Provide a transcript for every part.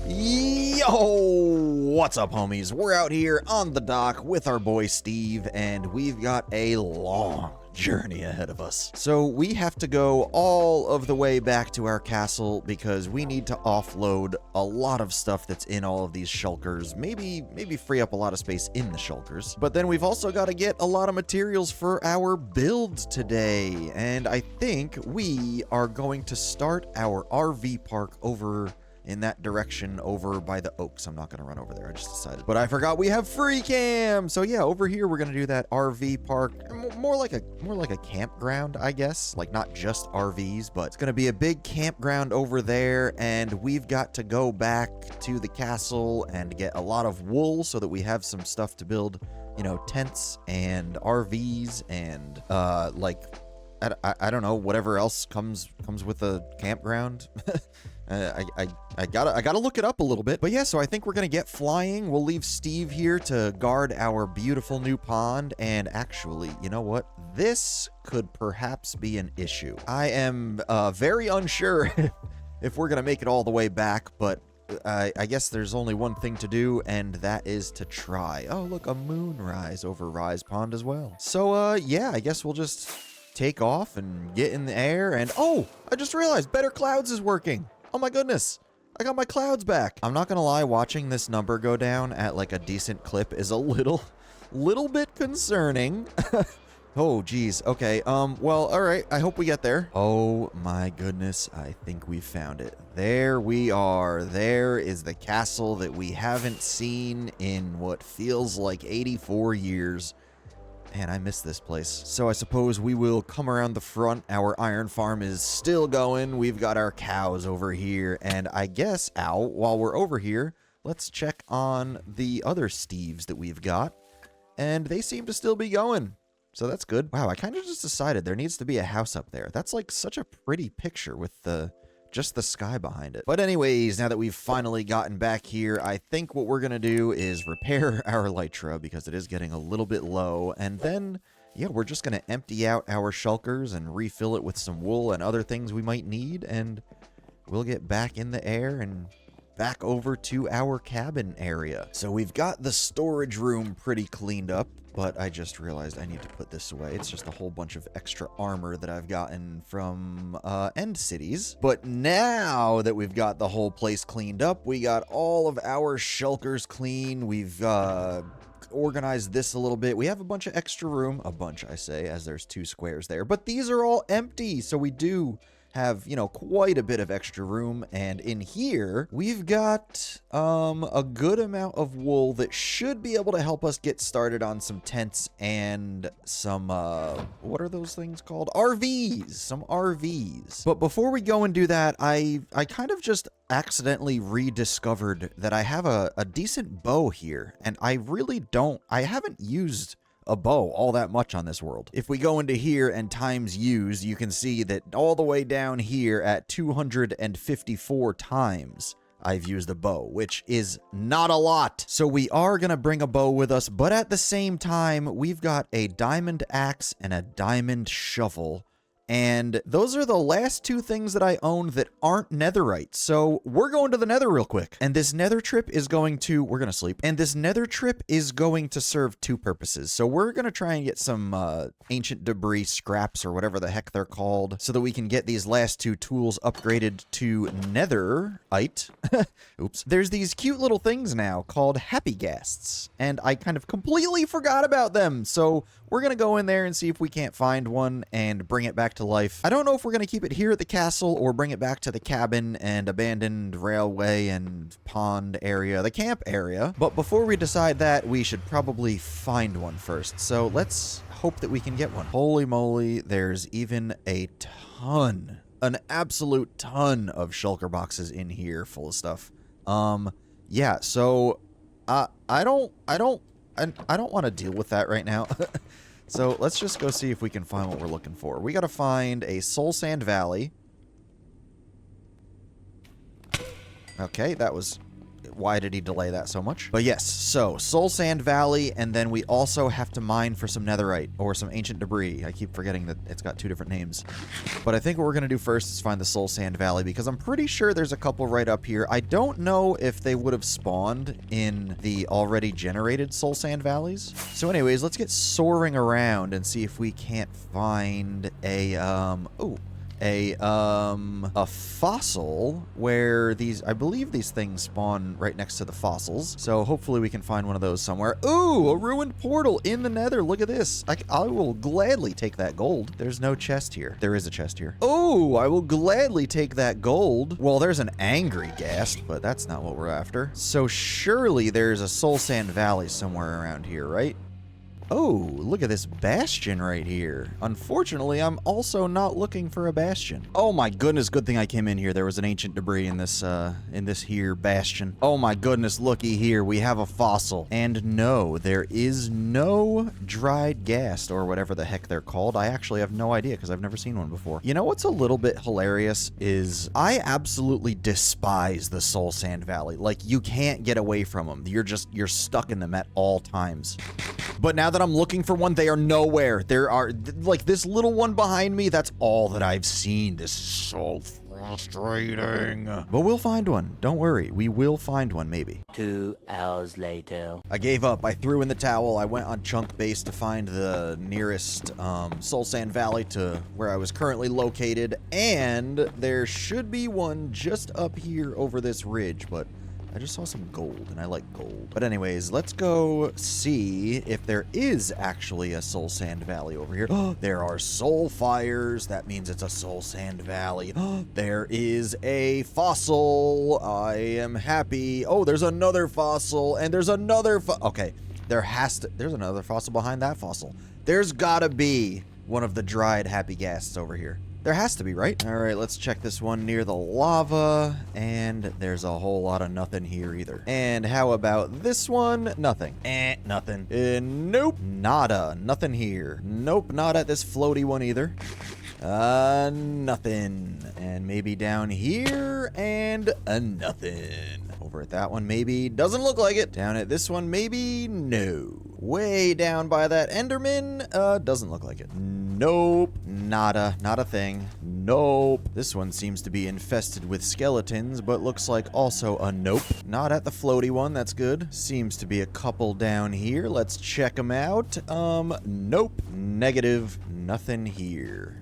Yo, what's up, homies? We're out here on the dock with our boy Steve, and we've got a long journey ahead of us. So we have to go all of the way back to our castle because we need to offload a lot of stuff that's in all of these shulkers. Maybe free up a lot of space in the shulkers. But then we've also got to get a lot of materials for our build today. And I think we are going to start our RV park over in that direction over by the oaks. I'm not going to run over there. I just decided. But I forgot we have free cam. So yeah, over here we're going to do that RV park. More like a campground, I guess. Like not just RVs, but it's going to be a big campground over there. And we've got to go back to the castle and get a lot of wool so that we have some stuff to build, you know, tents and RVs and like I don't know, whatever else comes with a campground. I gotta look it up a little bit. But yeah, so I think we're gonna get flying. We'll leave Steve here to guard our beautiful new pond. And actually, you know what? This could perhaps be an issue. I am very unsure if we're gonna make it all the way back, but I guess there's only one thing to do, and that is to try. Oh, look, a moonrise over Rise Pond as well. So yeah, I guess we'll just take off and get in the air. And oh, I just realized Better Clouds is working. Oh my goodness, I got my clouds back. I'm not gonna lie, watching this number go down at like a decent clip is a little bit concerning. Oh geez, okay, well, all right, I hope we get there. Oh my goodness, I think we found it. There we are. There is the castle that we haven't seen in what feels like 84 years. Man, I miss this place. So I suppose we will come around the front. Our iron farm is still going. We've got our cows over here. And I guess, while we're over here, let's check on the other Steves that we've got. And they seem to still be going. So that's good. Wow, I kind of just decided there needs to be a house up there. That's like such a pretty picture with just the sky behind it. But anyways, now that we've finally gotten back here, I think what we're gonna do is repair our elytra because it is getting a little bit low. And then, yeah, we're just gonna empty out our shulkers and refill it with some wool and other things we might need. And we'll get back in the air and back over to our cabin area. So we've got the storage room pretty cleaned up, but I just realized I need to put this away. It's just a whole bunch of extra armor that I've gotten from End Cities. But now that we've got the whole place cleaned up, we got all of our shulkers clean. We've organized this a little bit. We have a bunch of extra room. A bunch, I say, as there's 2 squares there. But these are all empty, so we do have, you know, quite a bit of extra room. And in here we've got a good amount of wool that should be able to help us get started on some tents and some what are those things called? RVs. Some RVs. But before we go and do that, I kind of just accidentally rediscovered that I have a decent bow here, and I haven't used a bow all that much on this world. If we go into here and times used, you can see that all the way down here at 254 times I've used a bow, which is not a lot. So we are gonna bring a bow with us, but at the same time, we've got a diamond axe and a diamond shovel. And those are the last 2 things that I own that aren't netherite. So we're going to the nether real quick. And this nether trip is going to, we're going to sleep. And this nether trip is going to serve 2 purposes. So we're going to try and get some ancient debris scraps or whatever the heck they're called, so that we can get these last 2 tools upgraded to netherite. Oops. There's these cute little things now called Happy Ghasts. And I kind of completely forgot about them. So we're going to go in there and see if we can't find one and bring it back to life. I don't know if we're going to keep it here at the castle or bring it back to the cabin and abandoned railway and pond area, the camp area. But before we decide that, we should probably find one first. So let's hope that we can get one. Holy moly, there's even a ton, an absolute ton of shulker boxes in here full of stuff. Yeah, so I don't want to deal with that right now. So let's just go see if we can find what we're looking for. We got to find a Soul Sand Valley. Okay, that was why did he delay that so much? But yes, so Soul Sand Valley, and then we also have to mine for some netherite or some ancient debris. I keep forgetting that it's got 2 different names. But I think what we're going to do first is find the Soul Sand Valley, because I'm pretty sure there's a couple right up here. I don't know if they would have spawned in the already generated Soul Sand Valleys. So anyways, let's get soaring around and see if we can't find a fossil where these, I believe these things spawn right next to the fossils. So hopefully we can find one of those somewhere. Ooh, a ruined portal in the nether. Look at this. I will gladly take that gold. There's no chest here. There is a chest here. Oh, I will gladly take that gold. Well, there's an angry ghast, but that's not what we're after. So surely there's a Soul Sand Valley somewhere around here, right? Oh, look at this bastion right here. Unfortunately, I'm also not looking for a bastion. Oh my goodness, good thing I came in here. There was an ancient debris in this here bastion. Oh my goodness, looky here. We have a fossil. And no, there is no dried ghast or whatever the heck they're called. I actually have no idea because I've never seen one before. You know what's a little bit hilarious is I absolutely despise the Soul Sand Valley. Like, you can't get away from them. You're stuck in them at all times. But now that I'm looking for one, they are nowhere. There are, like, this little one behind me, that's all that I've seen. This is so frustrating. But we'll find one. Don't worry. We will find one, maybe. 2 hours later. I gave up. I threw in the towel. I went on Chunk Base to find the nearest Soul Sand Valley to where I was currently located. And there should be one just up here over this ridge, but I just saw some gold, and I like gold. But anyways, let's go see if there is actually a Soul Sand Valley over here. Oh, there are soul fires. That means it's a Soul Sand Valley. Oh, there is a fossil. I am happy. Oh, there's another fossil, and there's another okay, there's another fossil behind that fossil. There's gotta be one of the dried Happy Ghasts over here. There has to be, right? All right, let's check this one near the lava, and there's a whole lot of nothing here either. And how about this one? Nothing. Nothing. Nope. Nada. Nothing here. Nope, not at this floaty one either. Nothing. And maybe down here, and nothing. Over at that one, maybe. Doesn't look like it. Down at this one, maybe. No. Way down by that Enderman, doesn't look like it. Nope. Nada. Not a thing. Nope. This one seems to be infested with skeletons, but looks like also a nope. Not at the floaty one. That's good. Seems to be a couple down here. Let's check them out. Nope. Negative. Nothing here.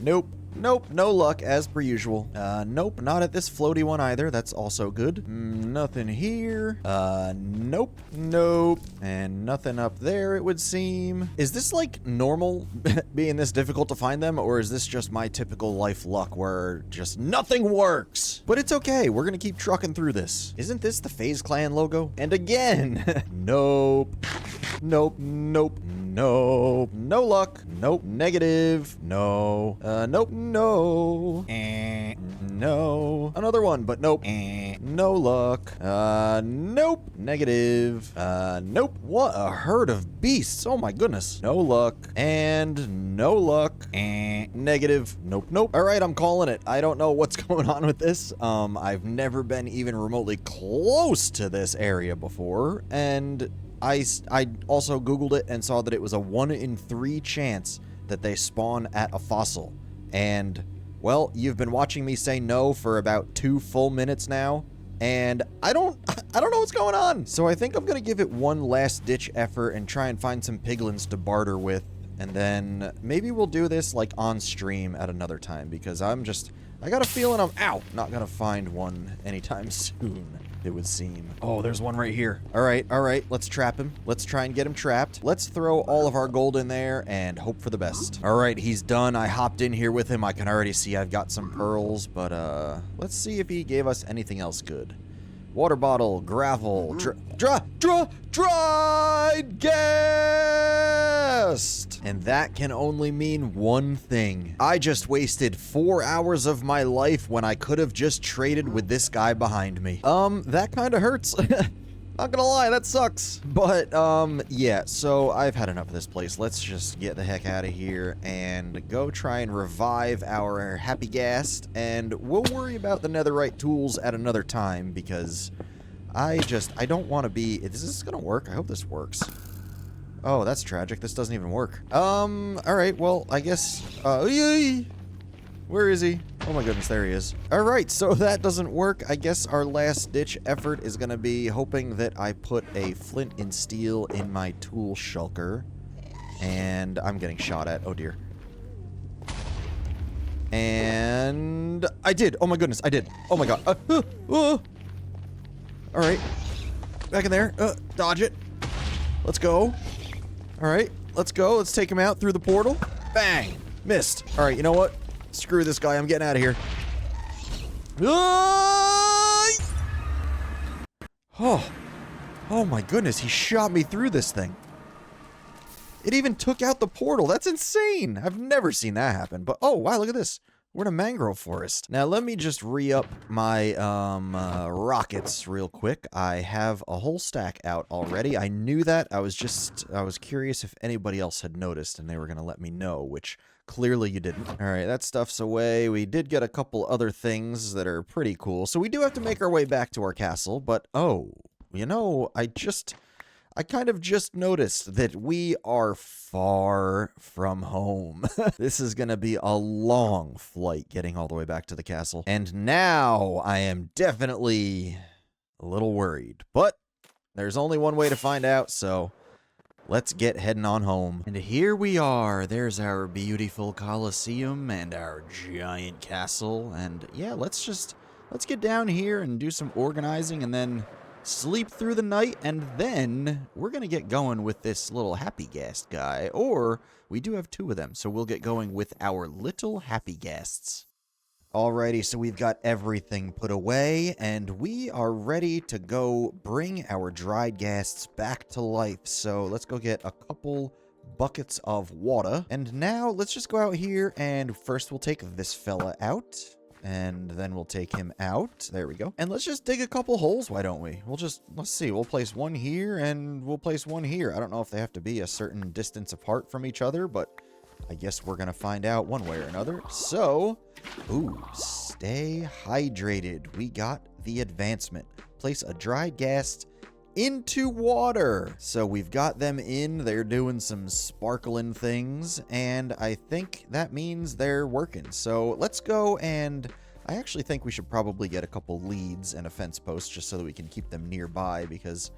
Nope. Nope, no luck, as per usual. Nope, not at this floaty one either. That's also good. Nothing here. Nope, nope. And nothing up there, it would seem. Is this, like, normal, being this difficult to find them? Or is this just my typical life luck where just nothing works? But it's okay, we're gonna keep trucking through this. Isn't this the FaZe Clan logo? And again, nope. Nope, nope, nope. No luck. Nope. Negative. No. Nope. No. No. Another one, but nope. No luck. Nope. Negative. Nope. What a herd of beasts. Oh my goodness. No luck. And no luck. Negative. Nope. Nope. All right, I'm calling it. I don't know what's going on with this. I've never been even remotely close to this area before, and I also Googled it and saw that it was a 1 in 3 chance that they spawn at a fossil. And, well, you've been watching me say no for about 2 full minutes now, and I don't know what's going on. So I think I'm gonna give it one last ditch effort and try and find some piglins to barter with, and then maybe we'll do this like on stream at another time, because I got a feeling I'm not gonna find one anytime soon, it would seem. Oh, there's one right here. All right, let's trap him. Let's try and get him trapped. Let's throw all of our gold in there and hope for the best. All right, he's done. I hopped in here with him. I can already see I've got some pearls, but let's see if he gave us anything else good. Water bottle, gravel, dried ghast! And that can only mean one thing. I just wasted 4 hours of my life when I could have just traded with this guy behind me. That kind of hurts. Not gonna lie, that sucks. But, yeah, so I've had enough of this place. Let's just get the heck out of here and go try and revive our Happy Ghast, and we'll worry about the netherite tools at another time, because I don't want to be... Is this going to work? I hope this works. Oh, that's tragic. This doesn't even work. Alright, well, I guess... Where is he? Oh my goodness, there he is. Alright, so that doesn't work. I guess our last-ditch effort is going to be hoping that I put a flint and steel in my tool shulker. And I'm getting shot at. Oh, dear. And... I did! Oh my goodness, I did. Oh my god. Alright. Back in there. Dodge it. Let's go. Alright, let's go. Let's take him out through the portal. Bang! Missed. Alright, you know what? Screw this guy. I'm getting out of here. Oh my goodness. He shot me through this thing. It even took out the portal. That's insane. I've never seen that happen. But, oh, wow, look at this. We're in a mangrove forest. Now, let me just re-up my rockets real quick. I have a whole stack out already. I knew that. I was curious if anybody else had noticed, and they were going to let me know, which clearly you didn't. All right, that stuff's away. We did get a couple other things that are pretty cool. So we do have to make our way back to our castle, but, oh, you know, I kind of just noticed that we are far from home. This is going to be a long flight getting all the way back to the castle. And now I am definitely a little worried. But there's only one way to find out, so let's get heading on home. And here we are. There's our beautiful Colosseum and our giant castle. And yeah, let's get down here and do some organizing and then sleep through the night, and then we're going to get going with this little Happy Ghast guy, or we do have two of them, so we'll get going with our little Happy Ghasts. Alrighty, so we've got everything put away, and we are ready to go bring our dried ghasts back to life. So let's go get a couple buckets of water, and now let's just go out here, and first we'll take this fella out. And then we'll take him out. There we go. And let's just dig a couple holes, why don't we? Let's see. We'll place one here, and we'll place one here. I don't know if they have to be a certain distance apart from each other, but I guess we're going to find out one way or another. So, ooh, stay hydrated. We got the advancement. Place a dried ghast into water. So we've got them in. They're doing some sparkling things, and I think that means they're working. So let's go, and I actually think we should probably get a couple leads and a fence post just so that we can keep them nearby, because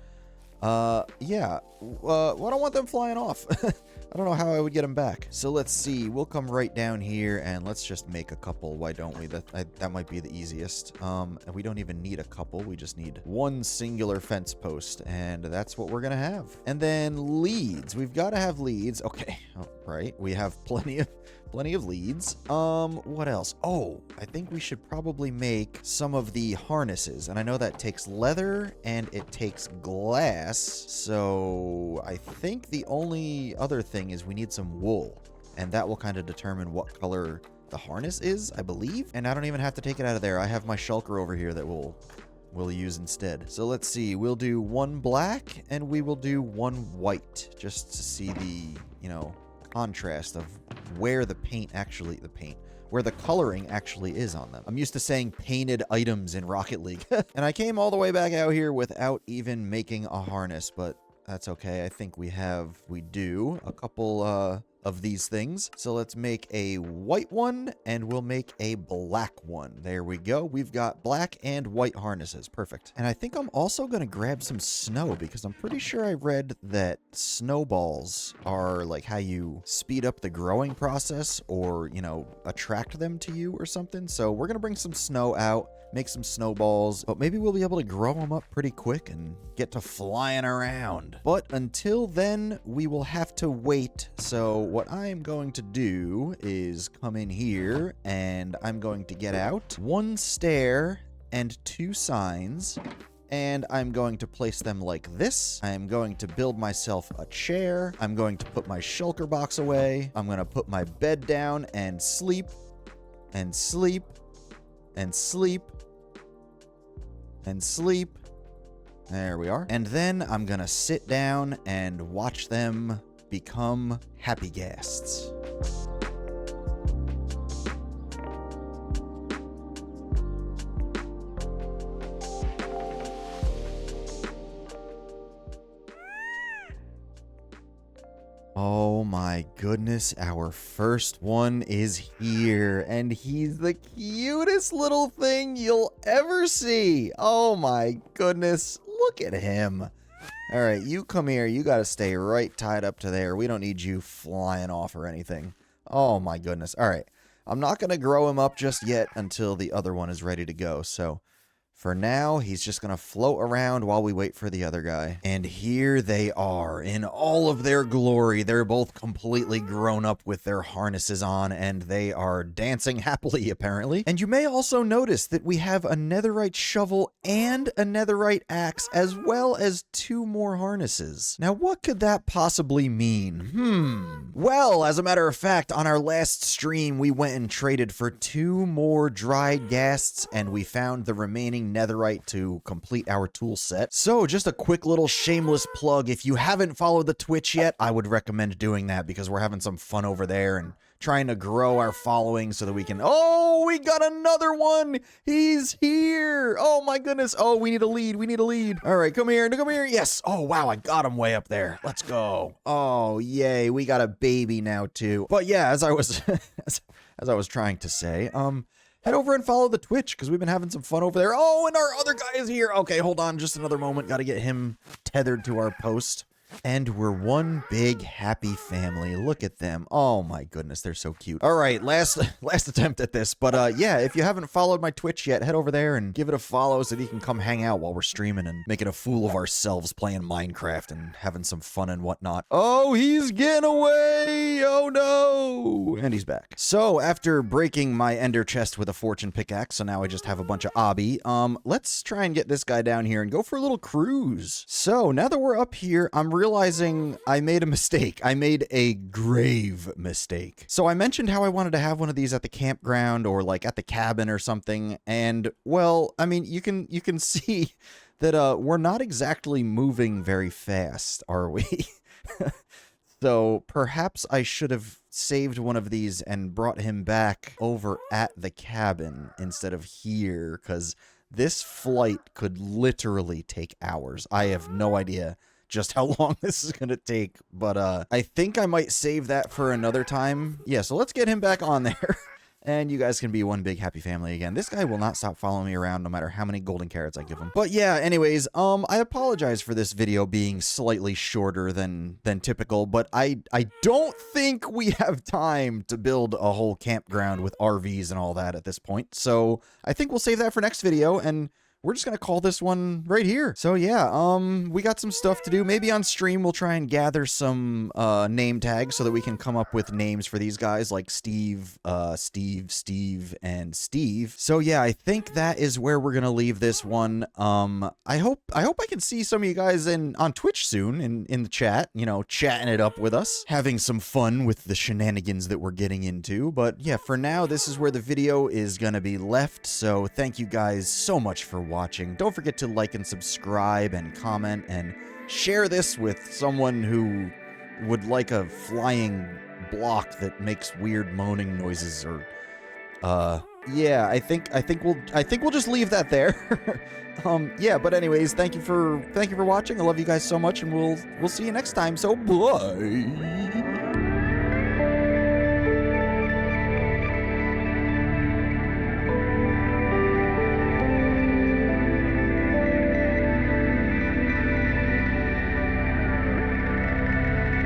yeah, I don't want them flying off. I don't know how I would get them back. So let's see. We'll come right down here and let's just make a couple. Why don't we? That might be the easiest. And we don't even need a couple. We just need one singular fence post, and that's what we're gonna have. And then leads. We've got to have leads. Okay. Oh, right. We have plenty of leads. What else? Oh, I think we should probably make some of the harnesses. And I know that takes leather and it takes glass. So I think the only other thing is we need some wool. And that will kind of determine what color the harness is, I believe. And I don't even have to take it out of there. I have my shulker over here that we'll use instead. So let's see. We'll do one black and we will do one white just to see the, you know, contrast of where the coloring actually is on them. I'm used to saying painted items in Rocket League. And I came all the way back out here without even making a harness, but that's okay. I think we do a couple of these things. So let's make a white one and we'll make a black one. There we go. We've got black and white harnesses. Perfect. And I think I'm also going to grab some snow because I'm pretty sure I read that snowballs are like how you speed up the growing process or, you know, attract them to you or something. So we're going to bring some snow out, make some snowballs, but maybe we'll be able to grow them up pretty quick and get to flying around. But until then, we will have to wait. So what I am going to do is come in here and I'm going to get out one stair and two signs. And I'm going to place them like this. I'm going to build myself a chair. I'm going to put my shulker box away. I'm going to put my bed down and sleep and sleep and sleep and sleep. There we are. And then I'm gonna sit down and watch them become Happy Ghasts. Oh my goodness, our first one is here, and he's the cutest little thing you'll ever see. Oh my goodness, look at him. All right, you come here. You got to stay right tied up to there. We don't need you flying off or anything. Oh my goodness. All right, I'm not going to grow him up just yet until the other one is ready to go, so... For now, he's just going to float around while we wait for the other guy. And here they are in all of their glory. They're both completely grown up with their harnesses on, and they are dancing happily, apparently. And you may also notice that we have a netherite shovel and a netherite axe, as well as 2 more harnesses. Now, what could that possibly mean? Well, as a matter of fact, on our last stream, we went and traded for 2 more dried ghasts, and we found the remaining netherite to complete our tool set. So just a quick little shameless plug. If you haven't followed the Twitch yet, I would recommend doing that because we're having some fun over there and trying to grow our following so that we can... Oh, we got another one! He's here! Oh my goodness. Oh, we need a lead. We need a lead. All right, come here. Come here. Yes. Oh, wow. I got him way up there. Let's go. Oh, yay. We got a baby now too. But yeah, as I was... as I was trying to say, head over and follow the Twitch, because we've been having some fun over there. Oh, and our other guy is here. Okay, hold on just another moment. Got to get him tethered to our post. And we're one big happy family. Look at them. Oh my goodness, they're so cute. All right, last attempt at this. But yeah, if you haven't followed my Twitch yet, head over there and give it a follow so that you can come hang out while we're streaming and making a fool of ourselves playing Minecraft and having some fun and whatnot. Oh, he's getting away. Oh no. And he's back. So after breaking my ender chest with a fortune pickaxe, so now I just have a bunch of obby, let's try and get this guy down here and go for a little cruise. So now that we're up here, I'm realizing I made a mistake. I made a grave mistake. So I mentioned how I wanted to have one of these at the campground or like at the cabin or something. And well, I mean, you can see that we're not exactly moving very fast, are we? So perhaps I should have saved one of these and brought him back over at the cabin instead of here, because this flight could literally take hours. I have no idea just how long this is gonna take, but I think I might save that for another time. Yeah, so let's get him back on there. And you guys can be one big happy family again. This guy will not stop following me around no matter how many golden carrots I give him. But yeah, anyways, I apologize for this video being slightly shorter than typical, but I don't think we have time to build a whole campground with RVs and all that at this point. So I think we'll save that for next video, and we're just going to call this one right here. So yeah, we got some stuff to do. Maybe on stream we'll try and gather some name tags so that we can come up with names for these guys like Steve, Steve, and Steve. So yeah, I think that is where we're going to leave this one. I hope I can see some of you guys on Twitch soon in the chat, you know, chatting it up with us, having some fun with the shenanigans that we're getting into. But yeah, for now, this is where the video is going to be left. So thank you guys so much for watching. Don't forget to like and subscribe and comment and share this with someone who would like a flying block that makes weird moaning noises, or yeah, I think we'll just leave that there. Yeah, but anyways, thank you for watching. I love you guys so much, and we'll see you next time. So bye.